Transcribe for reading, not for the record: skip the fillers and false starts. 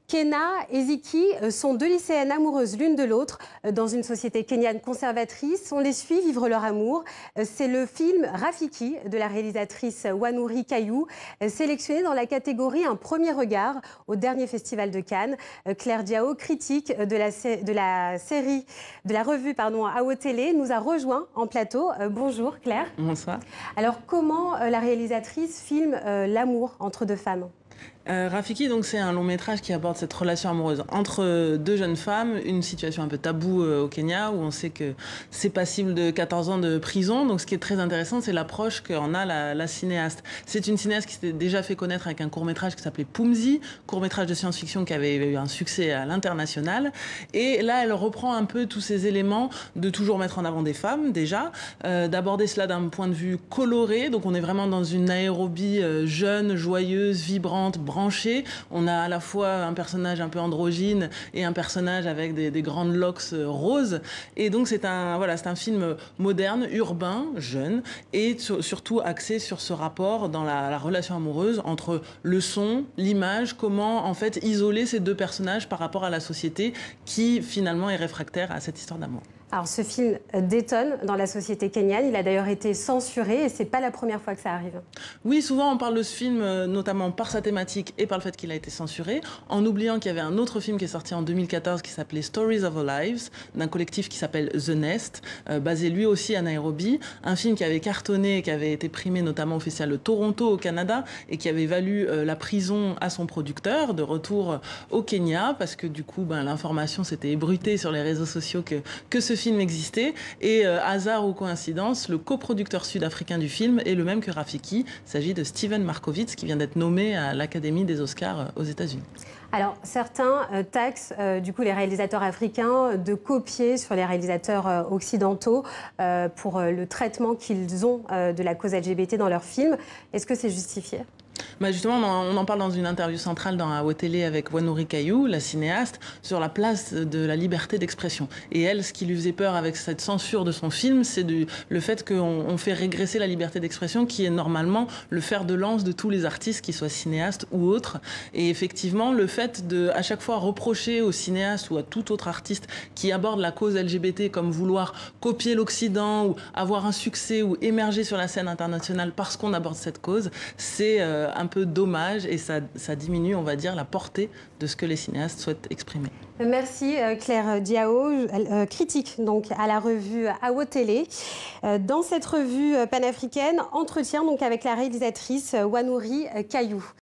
Kena et Ziki sont deux lycéennes amoureuses l'une de l'autre dans une société kenyane conservatrice. On les suit vivre leur amour. C'est le film Rafiki de la réalisatrice Wanuri Kayu, sélectionné dans la catégorie Un premier regard au dernier festival de Cannes. Claire Diao, critique de la revue AO Télé, nous a rejoint en plateau. Bonjour Claire. Bonsoir. Alors comment la réalisatrice filme l'amour entre deux femmes ? Rafiki, donc, c'est un long métrage qui aborde cette relation amoureuse entre deux jeunes femmes, une situation un peu taboue au Kenya, où on sait que c'est passible de 14 ans de prison. Donc ce qui est très intéressant, c'est l'approche qu'en a la cinéaste. C'est une cinéaste qui s'était déjà fait connaître avec un court-métrage qui s'appelait Pumzi, court-métrage de science-fiction qui avait eu un succès à l'international. Et là, elle reprend un peu tous ces éléments de toujours mettre en avant des femmes, déjà, d'aborder cela d'un point de vue coloré. Donc on est vraiment dans une aérobie jeune, joyeuse, vibrante, branchée. On a à la fois un personnage un peu androgyne et un personnage avec des grandes locks roses. Et donc c'est un film moderne, urbain, jeune, et surtout axé sur ce rapport dans la relation amoureuse entre le son, l'image, comment en fait isoler ces deux personnages par rapport à la société qui finalement est réfractaire à cette histoire d'amour. Alors ce film détonne dans la société kenyane, il a d'ailleurs été censuré et c'est pas la première fois que ça arrive. Oui, souvent on parle de ce film notamment par sa thématique et par le fait qu'il a été censuré, en oubliant qu'il y avait un autre film qui est sorti en 2014 qui s'appelait Stories of Our Lives, d'un collectif qui s'appelle The Nest, basé lui aussi à Nairobi, un film qui avait cartonné et qui avait été primé notamment au Festival de Toronto au Canada et qui avait valu la prison à son producteur, de retour au Kenya, parce que du coup l'information s'était ébruitée sur les réseaux sociaux que ce film existait, et hasard ou coïncidence, le coproducteur sud-africain du film est le même que Rafiki. Il s'agit de Steven Markowitz qui vient d'être nommé à l'Académie des Oscars aux États-Unis. Alors certains taxent du coup les réalisateurs africains de copier sur les réalisateurs occidentaux pour le traitement qu'ils ont de la cause LGBT dans leurs films. Est-ce que c'est justifié ? Justement, on en parle dans une interview centrale dans AO Télé avec Wanuri Kayu, la cinéaste, sur la place de la liberté d'expression. Et elle, ce qui lui faisait peur avec cette censure de son film, c'est le fait qu'on fait régresser la liberté d'expression, qui est normalement le fer de lance de tous les artistes, qu'ils soient cinéastes ou autres. Et effectivement, le fait de, à chaque fois, reprocher aux cinéastes ou à tout autre artiste qui aborde la cause LGBT comme vouloir copier l'Occident ou avoir un succès ou émerger sur la scène internationale parce qu'on aborde cette cause, c'est un peu dommage et ça diminue, on va dire, la portée de ce que les cinéastes souhaitent exprimer. Merci Claire Diao, critique donc à la revue AO Télé. Dans cette revue panafricaine, entretien donc avec la réalisatrice Wanuri Kayu.